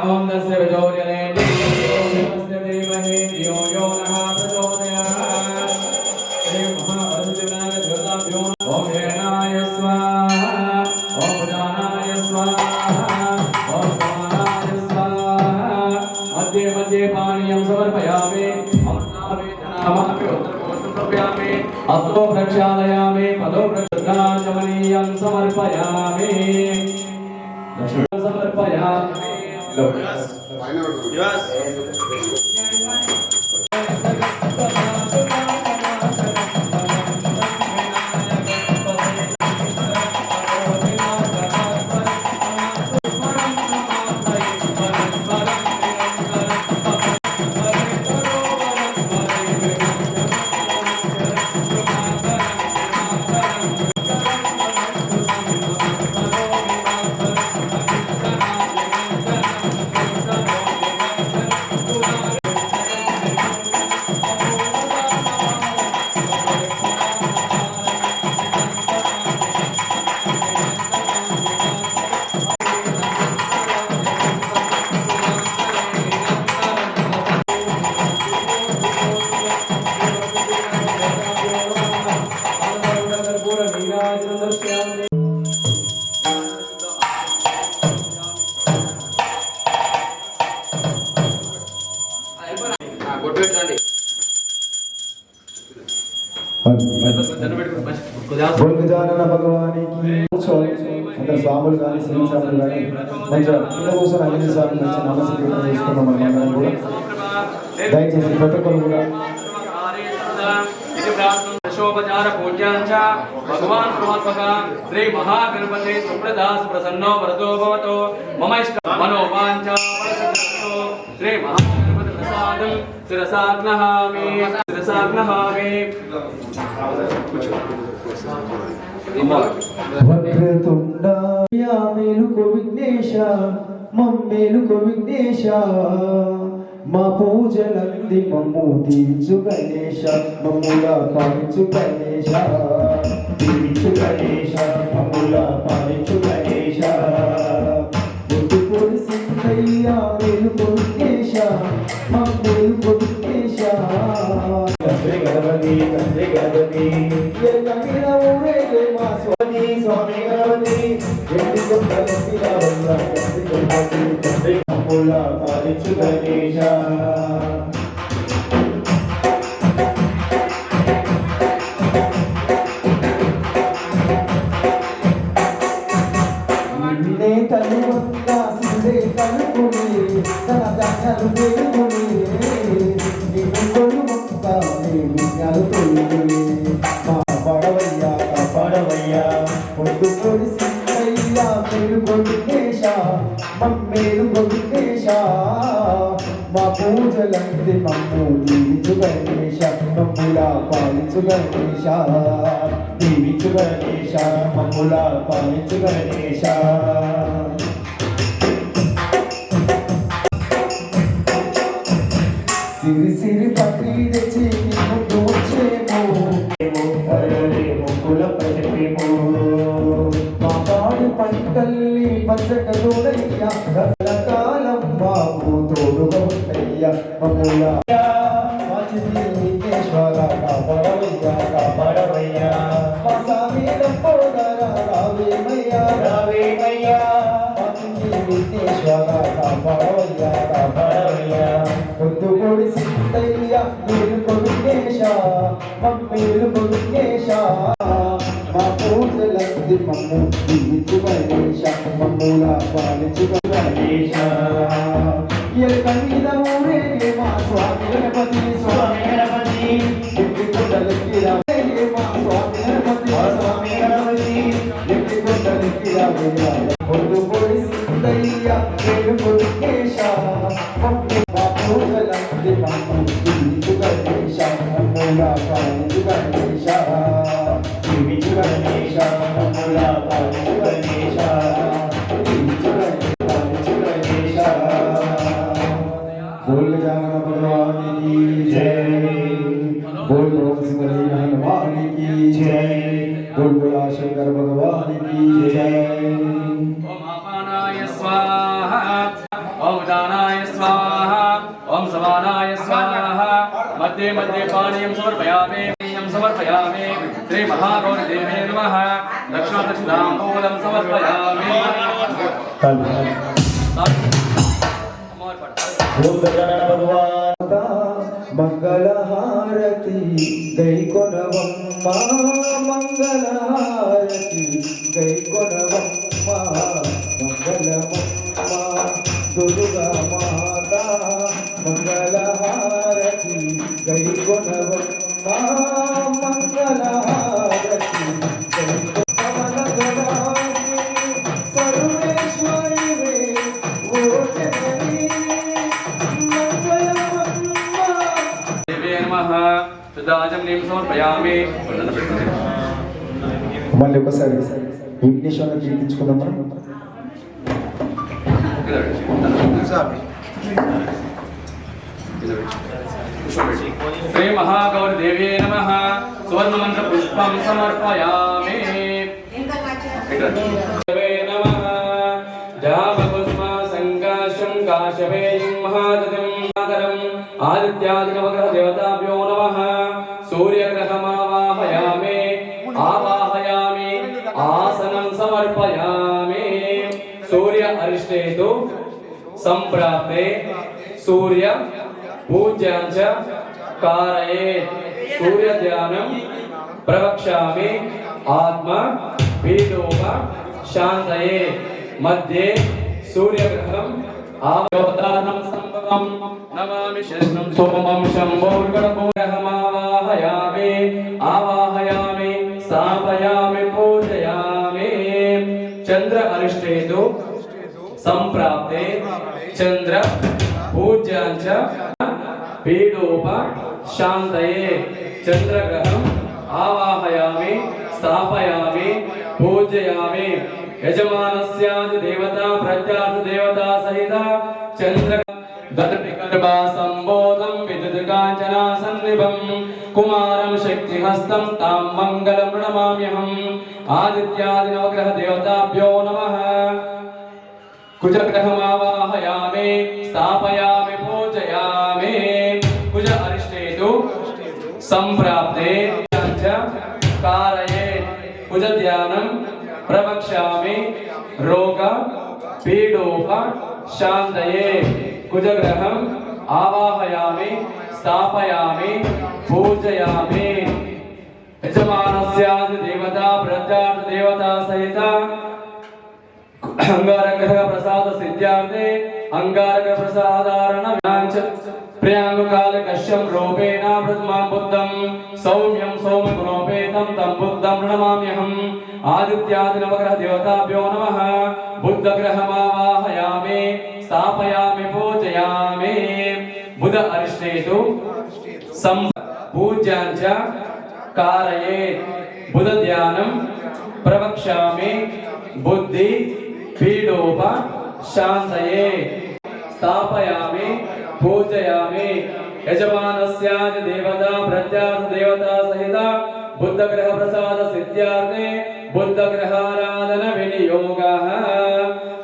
ओम तस्य विदोर्यने देवस्य देवहे धियो यो नः प्रचोदयात् श्री महावरुणदेवाय देवताभ्यो ओम हेणाय स्वाहा ओम प्रजानाय स्वाहा ओम समानाय स्वाहा मध्ये मध्ये पानीयं समर्पयामि अमृतावे धनामापि उत्तरकोशं समर्पयामि हस्तो प्रक्षालयामि पदो प्रक्षालनीयं समर्पयामि समर्पयामि Yes. గజానన భగవానికి అందరు స్వాములు కానీ శ్రీ స్వాములు కానీ మంచిగా పిల్ల కోసం అన్ని స్వామి మంచి నామస్కరణ చేసుకున్నాం మనం కూడా దయచేసి ప్రతి ఒక్కరు కూడా शोपचार पूज्यांच भगवान् परमात्मक श्री महागणपते सुप्रदास प्रसन्नो वरदो भवतो मम इष्ट मनोवांचा फलसिद्धिरस्तु श्री महागणपति प्रसादं शिरसाग्नहामि వక్రతుండ మేలుకో విఘ్నేశ మమ్మేలుకో విఘ్నేశ మా పూజలంది మమ్ము దీవించు గణేశ మమ్ముల పాలించు గణేశ దీవించు గణేశ మమ్ముల పాలించు గణేశ ముట్టుకొని సింగయ్య మేలుకో విఘ్నేశ మమ్మేలుకో విఘ్నేశ గణపతి గణపతి మా స్వామి స్వామి గణపతి మమ్ముల పాలించు గణేశ తనువంతా సిందే కనుకొని తన దానలు వేరుకొని విజ్ఞాలు తొలుగుని మా పడవయ్యా పొద్దుకొని సింగయ్యా మేలుగొండు దేశ మమ్మేలుగొండు దేశ మా పూజలంది మమ్ము దీవించు గణేశ మమ్ముల పాలించు గణేశ దీవించు గణేశ మమ్ముల పాలించు గణేశ సిరి సిరి పత్రి తెచ్చి ముందు వచ్చేమో ముక్కుల ప్రజమేమో మా పాడి పంటల్ని పచ్చట తోడయ్యా కాలం బాబు తోడుగా ఉంటయ్యా మమ్ముల కాపాడవయ్యా మా స్వామి రావేమయ్యా కాపాడవయ్యా పొద్దుగోడి సింతయ్య మేలుకొడు దేశ మమ్మేలుకొడు దేశ మా పూజలంది మమ్ము దీవించు గణేశ మమ్ముల పాలించు గణేశ మీద ఊరే మా స్వామి గణపతి స్వామి గణపతి మా స్వామి గణపతి స్వామి గణపతి పొద్దుగోడి సింతయ్య మేలుకొడు దేశ పూజలంది మమ్ము దీవించు గణేశ మమ్ముల పాలించు గణేశ దీవించు గణేశ మమ్ముల పాలించు గణేశ దీవించు గణేశ बोल गजानन भगवान की जय बोल ओम श्री हनुमान जय बुलबुला शंकर भगवान की जय। ओम अपानाय स्वाहा, ओम उदानाय स्वाहा, ओम समानाय स्वाहा। मध्ये मध्ये पानीयं समर्पयामि, समर्पयामि। श्री महागौरी देवे नमः। दक्षिणामूलं समर्पयामि। मंगल हारती गई कोनवम्मा, मंगल हारती गई कोनवम्मा, मंगलमम्मा दुर्गा माता, मंगल हारती गई कोनवम्मा, मंगल हारती गई सर्वेश्वरी वे वो जननी సమర్పయామి. మళ్ళీ ఒకసారి విఘ్నేశ్వరుని కీర్తించుకుందాం మనం. శ్రీ మహాగౌరి దేవ్యే నమః. సువర్ణ మంత్ర పుష్పం సమర్పయామి. నమః. జామపుష్ప సంకాశం కాశవేయం మహాదతిం సాగరం ఆదిత్యాది నవగ్రహ దేవతాభ్యో నమః. సూర్యగ్రహమావాహయామి, ఆవాహయామి, ఆసనం సమర్పయామి. సూర్య అరిష్టేతు సంప్రాప్తే సూర్య పూజ్యాంచ కారయేత్. సూర్య ధ్యానం ప్రవక్ష్యామి. ఆత్మ పీడోప శాంతయే. మధ్యే సూర్యగ్రహం ఆవతారం సంభవం నమామి శస్నం సోమం శంభోర్గణపూరహమావాహయామి, ఆవాహయామి, స్థాపయామి, పూజయామి. చంద్ర అరిష్టేతు సంప్రాప్తే చంద్ర పూజ్యాంచ పీడోప శాంతయే. చంద్రగ్రహం ఆవాహయామి, స్థాపయామి, పూజయామి. యజమానస్యాది దేవతా ప్రత్యార్థ దేవతా సహిత చంద్ర గర్భా సంబోధం విద్యుత్ కాంచనా సన్నిభం కుమారం శక్తిహస్తం తాం మంగళం ప్రణమామ్యహం. ఆదిత్యాది నవగ్రహ దేవతాభ్యో నమః. కుజగ్రహమావాహయామి, స్థాపయామి, పూజయామి. కుజ అరిష్టేతు సంప్రాప్తే కారయేత్. కుజ ధ్యానం ప్రవక్ష్యామి. రోగ పీడోప శాంతయే. కుజగ్రహం ఆవాహయామి, స్థాపయామి, పూజయామి. యజమానస్యాది దేవతా ప్రత్యార్థ దేవతా సహిత అంగారగ్రహ ప్రసాద సిద్ధ్యార్థే అంగారక ప్రసాదారణ ప్రియాంగుకాల కశ్యం రూపేణ ప్రథమాం బుద్ధం సౌమ్యం సౌమ్యగుణోపేతం తం బుద్ధం ప్రణమామ్యహం. ఆదిత్యాది నవగ్రహ దేవతాభ్యో నమః. బుద్ధగ్రహమావాహయామి, స్థాపయామి, పూజయామి. బుధ అరిష్టేతు పూజ్యాంచ కారయేత్. బుధ ధ్యానం ప్రవక్ష్యామి. బుద్ధి పీడోప శాంతయే. స్థాపయామి, పూజయామి. యజమానస్యాది దేవతా ప్రత్యార్థ దేవతా సహిత బుద్ధగ్రహ ప్రసాద సిద్ధ్యార్థే బుద్ధగ్రహారాధన వినియోగః.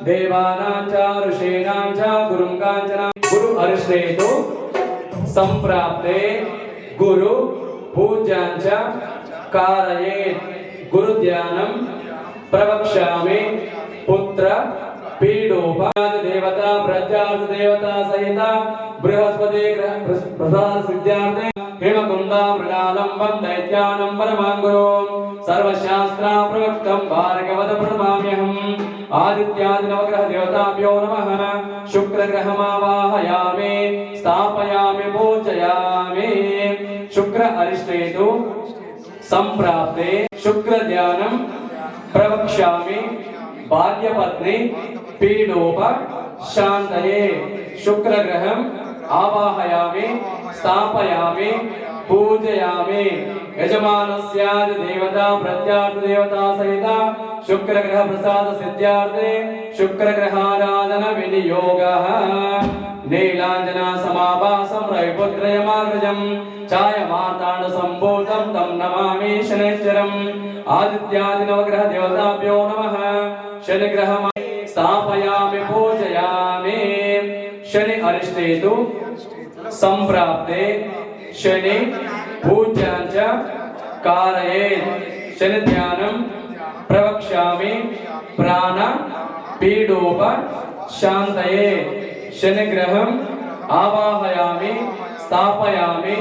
దేవానాం చ ఋషీణాం చ గురుం కాంచన. గురు అరిష్టేతు సంప్రాప్తే గురు పూజ్యాంచ కారయేత్. గురు ధ్యానం ప్రవక్ష్యామి. పుత్ర పీడోప దేవతా ప్రత్యార్థ దేవతా సహిత బృహస్పతి ప్రసాద సిద్ధ్యార్థే హేమకుందా మృణాలంబం దైత్యానం పరమాంగురం సర్వశాస్త్ర ప్రవక్తం భార్గవత ప్రణమామ్యహం. ఆదిత్యాది నవగ్రహ దేవతాభ్యో నమః. శుక్రగ్రహమావాహయామి, స్థాపయామి, పూజయామి. శుక్ర అరిష్టేతు సంప్రాప్తే శుక్ర ధ్యానం ప్రవక్ష్యామి. భాగ్యపత్ని పీడోప శాంతయే. శుక్రగ్రహం ఆవాహయామి, స్థాపయామి, పూజయామి. యజమానస్యాది దేవతా ప్రత్యార్థ దేవతా సహిత శుక్రగ్రహ ప్రసాద సిద్ధ్యార్థే శుక్రగ్రహారాధన వినియోగః. నీలాంజన సమాభాసం రవిపుత్రయమాగ్రజం ఛాయమార్తాండ సంభూతం తం నమామి శనైశ్చరం ఆదిత్యాది నవగ్రహ దేవతాభ్యో నమః శనిగ్రహం స్థాపయామి పూజయామి శని అరిష్టేతు సంప్రాప్తే శని పూజ్యాంచ कारयेत् शनि ध्यानं प्रवक्ष्यामि प्राण पीडोप शान्तये शनि ग्रहं आवाहयामि स्थापयामि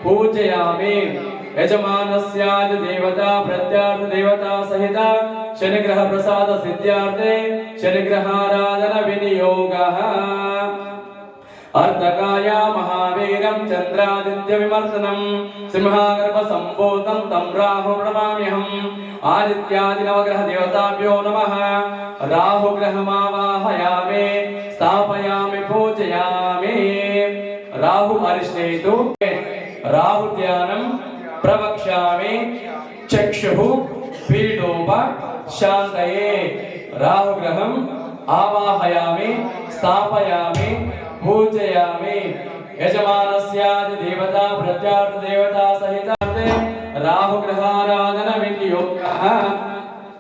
पूजयामि यजमानस्यादि देवता प्रत्यार्थ देवता सहित शनि ग्रह प्रसाद सिद्ध्यार्थे शनि ग्रहाराधन विनियोगः अर्धकाय महावीरं चंद्रादित्य विमर्दनं सिंहागर्भ संभूतं तं राहु प्रणमाम्यहम् आदित्यादि नवग्रह देवताभ्यो नमः राहु ग्रहमावाहयामि स्थापयामि पूजयामि राहु अरिष्टेतु राहु ध्यानं प्रवक्ष्यामि चक्षुः पीडोप शान्तये राहु ग्रहम् आवाहयामि स्थापयामि पूजयामि यजमानस्यादि देवता प्रत्यार्थ देवता सहित राहु ग्रहाराधन विनियोगः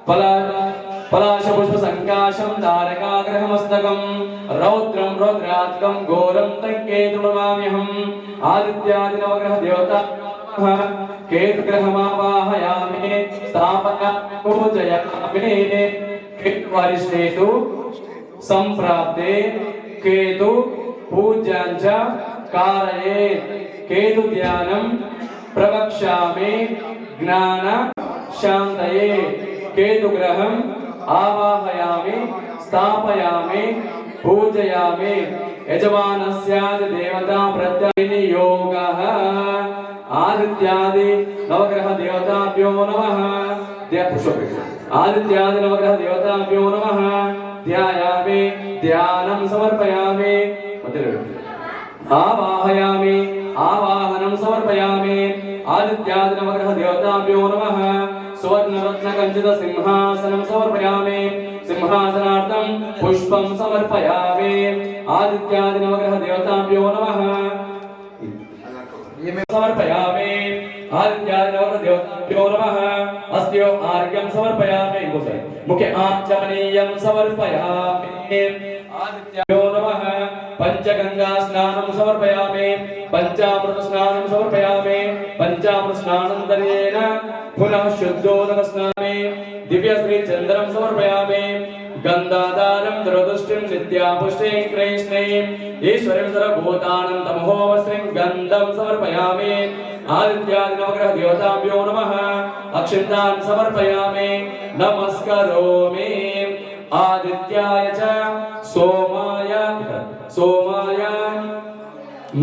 पलाश पुष्प संकाशं तारकाग्रहमस्तकं रौद्रं रौद्रात्मकं घोरं तंकेतु नमाम्यहम् आदित्यादि नवग्रह देवता केतुग्रहमावाहयामि स्थापयामि पूजयामि केतुवरिष्ठेतु संप्राप्ते केतु पूज्यांच कारयेत् केतु ध्यानं प्रवक्ष्यामि ज्ञान शान्तये केतु ग्रहं आवाहयामि स्थापयामि पूजयामि यजमानस्यादि देवता प्रत्यनियोगः आदित्यादि नवग्रह देवताभ्यो नमः आदित्यादि नवग्रह देवताभ्यो नमः ध्यायामि ध्यानं समर्पयामि आवाहयामि आवाहनं समर्पयामि आदित्यादि नवग्रह देवताभ्यो नमः सुवर्णरत्न कंचित सिंहासनं समर्पयामि सिंहासनार्थं पुष्पं समर्पयामि आदित्यादि नवग्रह देवताभ्यो नमः समर्पयामि आदित्यादि नवग्रह देवताभ्यो नमः अस्त्यो आर्घ्यं समर्पयामि मुखे आचमनीयं समर्पयामि आदित्याभ्यो नमः पंचगंगा स्नानं समर्पयामि पंचामृत स्नानं समर्पयामि पंचामृत स्नानानन्तरेण पुनः शुद्धोदक स्नाने दिव्य श्री चंद्रं समर्पयामि गंधाधारं द्रवदुष्टिं नित्यापुष्टिं कृष्णैं ईश्वरं सर्वभूतानं तमोवस्त्रिं गंधं समर्पयामि आदित्यादि नवग्रह देवताभ्यो नमः अक्षिन्तान् समर्पयामि नमस्करोमि आदित्याय च सोमाय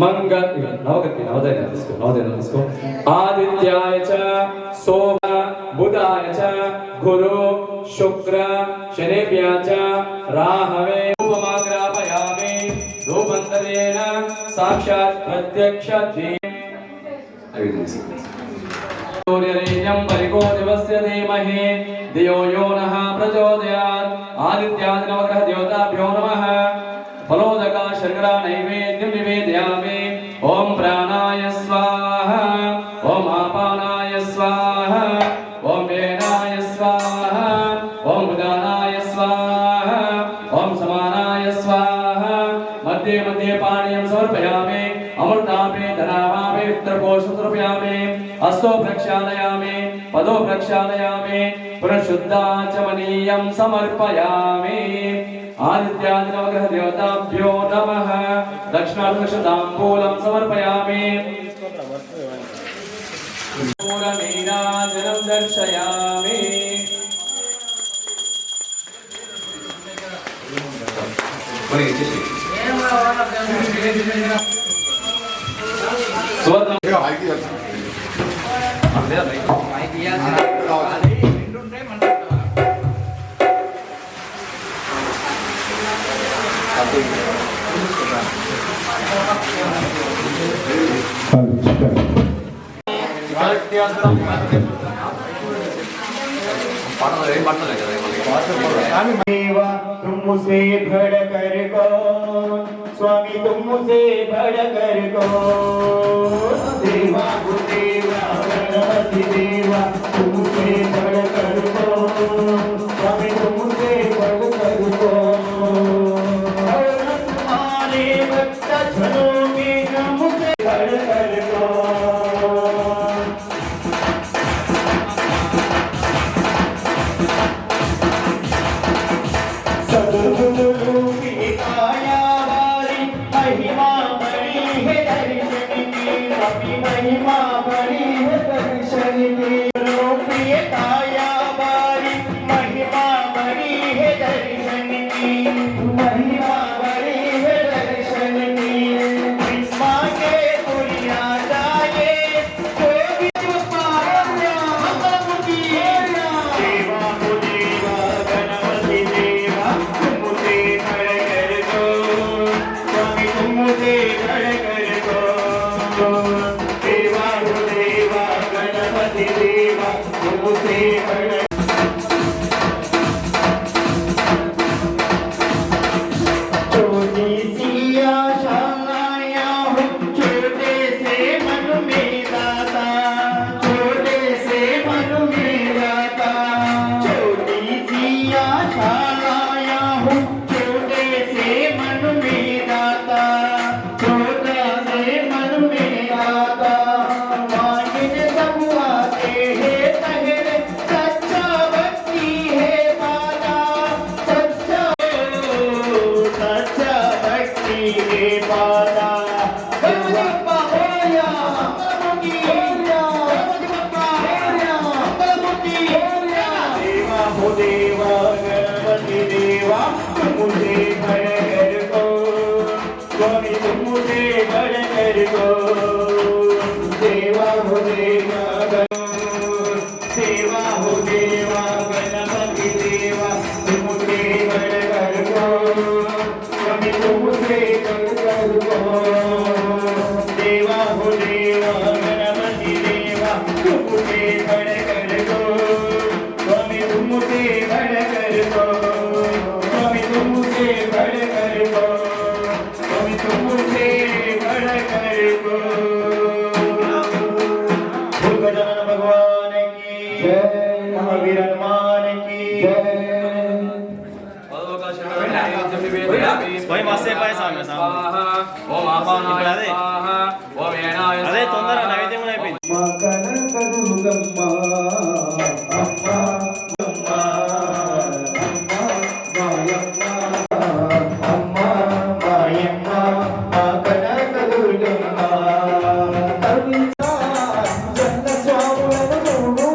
मंगल नवदय आदित्याय च सोम बुधाय च गुरु शुक्र शनिभ्यः च राहवे उपमाग्रापयामि धूपन्तरेण साक्षात् प्रत्यक्ष सूर्यरेण्यं परिको दिवस्य धीमहि धियो यो नः प्रचोदयात् आदित्यादि नवग्रह देवताभ्यो नमः फलोदका शर्करा नैवेद्यं निवेदयामि ओम प्राणाय स्वाहा ओम आपानाय स्वाहा ओम वेनाय स्वाहा ओम उदानाय स्वाहा ओम समानाय स्वाहा मध्ये मध्ये पानीयं समर्पयामि अमृतापि धनावापि वित्तकोशं समर्पयामि हस्तो प्रक्षालयामि पदो प्रक्षालयामि पुनः शुद्धाचमनीयं समर्पयामि आदित्यादि नवग्रह देवताभ्यो नमः दक्षिणार्थताम्बूलं समर्पयामि पूर्णनीराजनं दर्शयामि పడలేదు కదా देवा तुम मुझसे बढ़ कर कौन, स्वामी तुम मुझसे बढ़ कर कौन, देवा को देवा गणपति देवा तुम मुझसे बढ़ कर कौन, स्वामी तुम मुझसे बढ़ कर कौन, तुम्हारे भक्त जनों में मुझसे बढ़ कर कौन। सद्गुरु की काया वाली महिमा बड़ी है दर्शन की, अपनी महिमा बड़ी है दर्शन की, प्रिय काया वाली महिमा बड़ी है दर्शन की, महिमा बड़ी है दर्शन की, महिमा के दुनिया जाए कोई भी पाया हम की देवा को देवा गणपति देवा तुम मुझे बढ़ कर दो, स्वामी तुम मुझे बढ़ कर दो, देवा को देवा गणपति देवा तुम मुझे बढ़ छोटी सी आशाएं हूँ छोटे से मन में दाता, छोटे से मन में दाता, छोटी सी आशाएं हूँ छोटे से मन में दाता, छोटा से मन में दाता, मांगने सब आते हैं पहले सच्चा भक्ति है पाला, सच्चा भक्ति है पाला, गणपति बप्पा मोरया, मंगलमूर्ति मोरया, गणपति बप्पा मोरया, मंगलमूर्ति मोरया, देवा हो देवा गणपति देवा तुम मुझे बढ़ कर को, स्वामी तुम मुझे बढ़ कर को, देवा हो देवा देवा हो देवा गणपति देवा तुम मुझे बढ़ कर को, स्वामी तुम मुझे बढ़ कर को, देवा हो देवा गणपति देवा तुम मुझे बढ़ कर को, स्वामी तुम मुझे बढ़ कर को, स्वामी तुम मुझे बढ़ कर को, स्वामी तुम मुझे बढ़ कर को। भूल गजानन भगवान की जय। महावीर हनुमान की పోయి మస్తు అయిపోయి స్వామి ఓం ఆపానాయ అదే. స్వాహ ఓం ఏనాయ అదే స్వాహ. తొందరగా నైవేద్యం కూడా అయిపోయింది. మా కనకదుర్గమ్మ అమ్మ అమ్మ మాయమ్మ అమ్మ మాయమ్మ మా కనకదుర్గమ్మ కరుణించా జన్న స్వాములను చూడు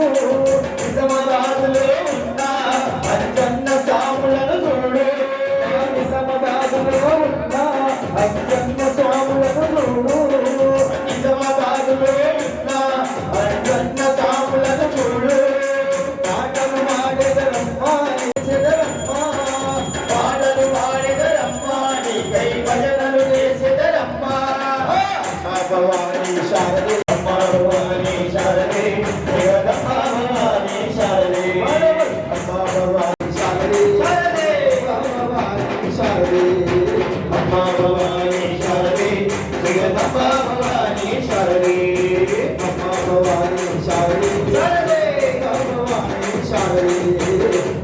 నిజమదాదులే ఉన్నా అంజన్న స్వాములను చూడు నిజమదాదులే ఉన్నా అంజన్న స్వాములను చూడు నిజమదాదులే ఉన్నా అంజన్న స్వాములను చూడు పాటలు మాడెదరమ్మ చేసెదరమ్మ పాటలు మాడెదరమ్మ నీకై భజనలు చేసెదరమ్మ భవానీ శారదే అమ్మ భవానీ శారదే జగదమ్మ భవానీ శారదే అమ్మ భవానీ శారదే శారదే భవానీ శారదే అమ్మ భవానీ శారదే జగదమ్మ భవానీ శారదే అమ్మ భవానీ శారదే శారదే భవానీ శారదే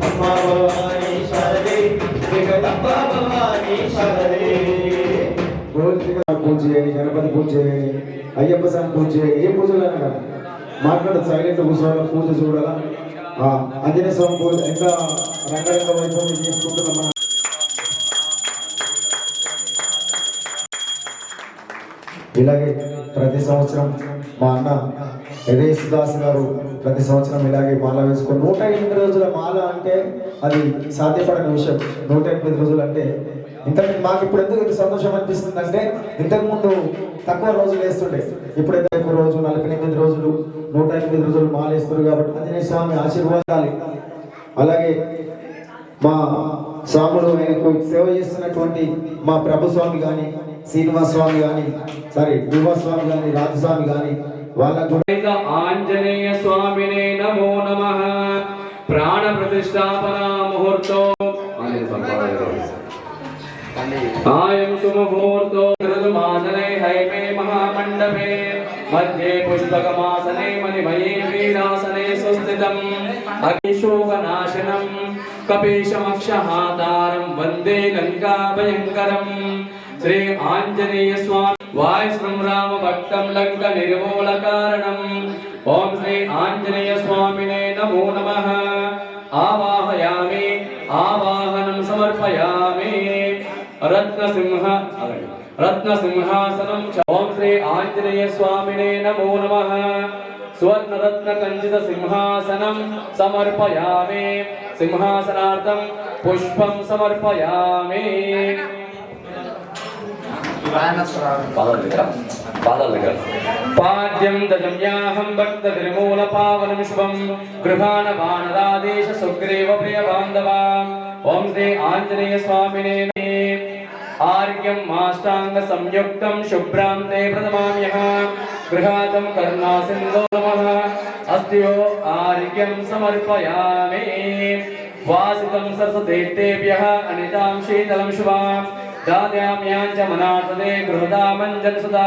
అమ్మ భవానీ శారదే జగదమ్మ భవానీ శారదే పూజ చేయండి, గణపతి పూజ చేయండి, అయ్యప్ప స్వామి పూజ చేయండి, ఏ పూజలైనా కాదు మాట్లాడదు సైలెంట్ కూర్చోవాలా, పూజ చూడాలా, ఆంజనేయ స్వామి పూజ ఎంత రంగరంగ వైభవం చేసుకుంటున్నాం మనం. ఇలాగే ప్రతి సంవత్సరం మా అన్న ఎరేస్ దాస్ గారు ప్రతి సంవత్సరం ఇలాగే మాల వేసుకొని 108 రోజుల మాల అంటే అది సాధ్యపడని విషయం. 108 రోజులు అంటే ఇంతకు మాకు ఇప్పుడు ఎందుకు ఇంత సంతోషం అనిపిస్తుంది అంటే ఇంతకుముందు తక్కువ రోజులు వేస్తుండే, ఇప్పుడు ఎక్కువ రోజు 48 రోజులు 108 రోజులు మాల వేస్తారు కాబట్టి ఆంజనేయ స్వామి ఆశీర్వాదాలు. అలాగే మా స్వాములు ఆయనకు సేవ చేస్తున్నటువంటి మా ప్రభుస్వామి కానీ శ్రీనివాస స్వామి కానీ భూమస్వామి కానీ రాజస్వామి కానీ వాళ్ళకు ఆంజనేయ స్వామినే నమో నమః. ప్రాణ प्रतिष्ठापना मुहूर्तो आयं सुमुहूर्तो ऋतुमासने हैमे महामण्डपे मध्ये पुष्पकमासने मणिमये वीरासने सुस्थितम् अग्निशोकनाशनं कपीशमक्षहातारं वन्दे लङ्काभयङ्करम् श्री आञ्जनेय स्वामी वायुस्वं रामभक्तं लङ्कनिर्मूलकारणम् ओम श्री आञ्जनेय स्वामिने नमो नमः आवाहयामि आवाहनं समर्पयामि रत्नसिंहासनं च ओम श्री आञ्जनेय स्वामिने नमो नमः स्वर्णरत्नकञ्चित सिंहासनं समर्पयामि सिंहासनार्थं पुष्पं समर्पयामि पाद्यं दजम्याहं भक्तनिर्मूलपावनं शुभं गृहाणवानरादेश सुग्रीव प्रियबान्धवा ओम श्री आञ्जनेय स्वामिने आर्घ्यं माष्टाङ्ग संयुक्तं शुभ्रां ते प्रदमाम्यः गृहातं करुणासिन्धो नमः अस्त्यो आर्घ्यं समर्पयामि वासितं सरस्वतीर्तेभ्यः अनितां शीतलं शुभां दाद्याम्याञ्च मनातदे गृहदामञ्जनसुधा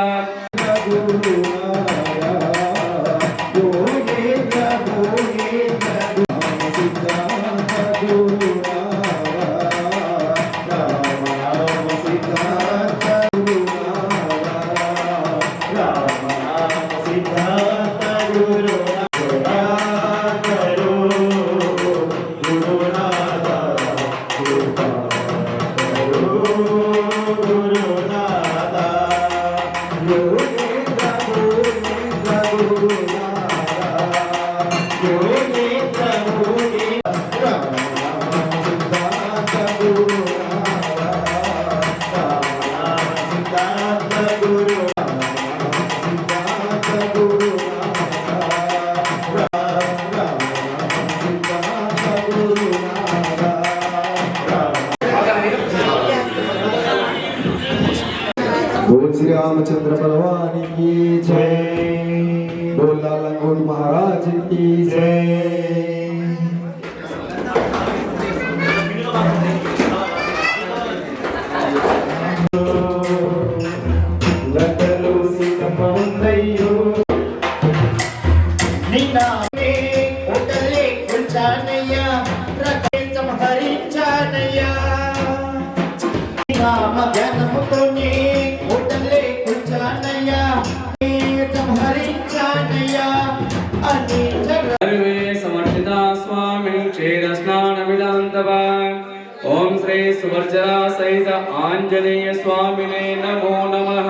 बोल श्री रामचंद्र भगवान की जय। बोल लाला गोल महाराज की जय। लटलो सीतमंदयो निनामे उठले कुलचानया रखे संहरिंचानया नाम ज्ञानमुतोनी उठले कुलचानया संहरिंचानया सर्वे समर्थिता स्वामिन् क्षीरस्नानमिदान्तवा ओम श्री सुवर्चला सहित आञ्जनेय स्वामिने नमो नमः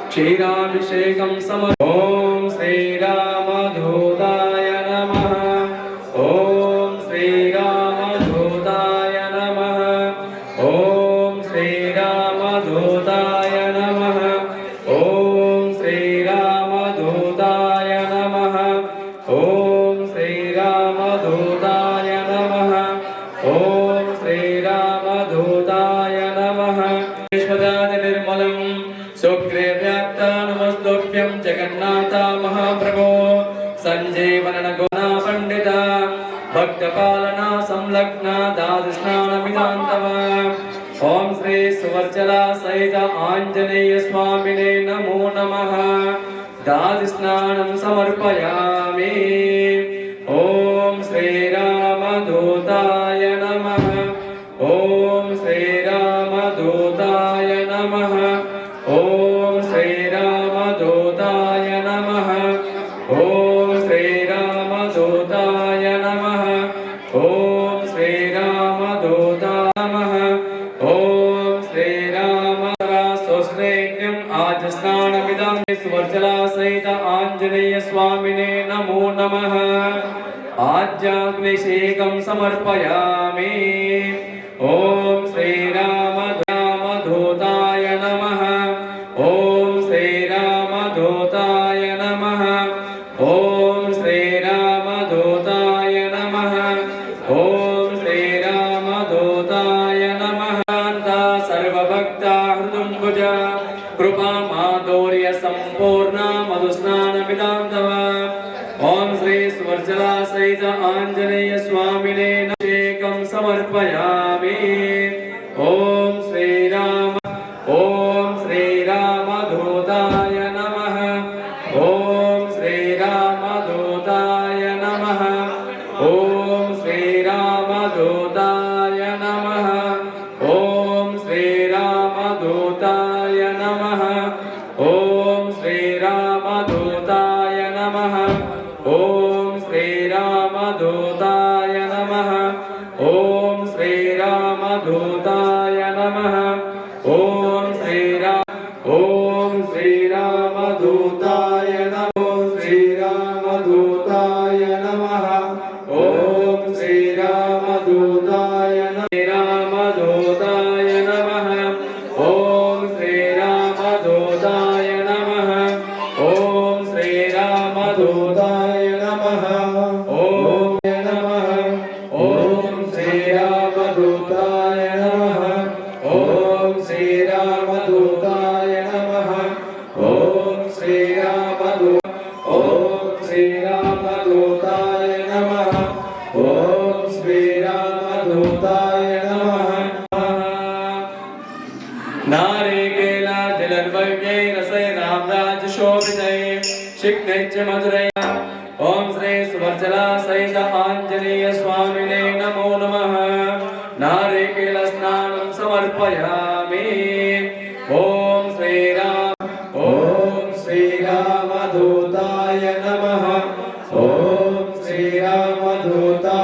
क्षीराभिषेकं समर्पयामि ओम श्री रामदूताय नमः ओम श्री रामदूताय नमः ओम श्री रामदूताय नमः ओम श्री रामदूताय नमः ओम श्री रामदूताय नमः ओम श्री रामदूताय नमः निर्मलं सुग्रीव्याख्यानमस्तुभ्यं जगन्नाथ महाप्रभो संजीवनन गुणा पंडिता भक्तपालना संलग्ना दादस्नानमिदान्तवा ओम श्री सुवर्चला सहित आञ्जनेय स्वामिने नमो नमः दादस्नानं समर्पयामि ओम श्री रामदूताय नमः ओम श्री रामदूताय नमः ओम श्री रामदूताय नमः ओम श्री रामदूताय नमः ओम श्री रामदूताय नमः ओम श्री रामरासोस्त्रैन्यम् आजस्नानमिदं सुवर्चला सहित आञ्जनेय स्वामिने नमो नमः आज्ञाग्निषेकं समर्पयामि ओम श्री रामदूताय नमः ओम श्री रामदूताय नमः ओम श्री रामदूताय नमः ओम श्री रामदूताय नमः सर्वभक्ता हृदुम्बुज कृपा माधुर्य संपूर्ण मधुस्नानमिदान्तवा ओम श्री सुवर्चला सहित आंजनेय स्वामिने नमः समर्पयामि। ओम श्री रामदूताय नमः। ओम श्री रामदूताय नमः। ओम श्री रामदूताय नमः। ओम श्री रामदूताय नमः। ओम श्री रामदूताय नमः। ओम श्री रामदूताय नमः। ओम श्री रामदूताय नमः। ओम श्री रामदूताय नमः। ओम श्री रामदूताय नमः। ओम श्री रामदूताय नमः। ओम श्री रामदूताय नमः। ओम श्री रामदूताय नमः। ओम श्री रामदूताय नमः। ओम श्री रामदूताय नमः। ओम श्री रामदूताय नमः। नारिकेला जलर्वज्ञै रसै रामराज शोभितै शिग्नैश्च मधुरै। ओम श्री सुवर्चला सहित आंजनेय स्वामिने नमो नमः। नारिकेल स्नानं समर्पयामि। ओम श्री रामदूताय नमः। ओम श्री रामदूताय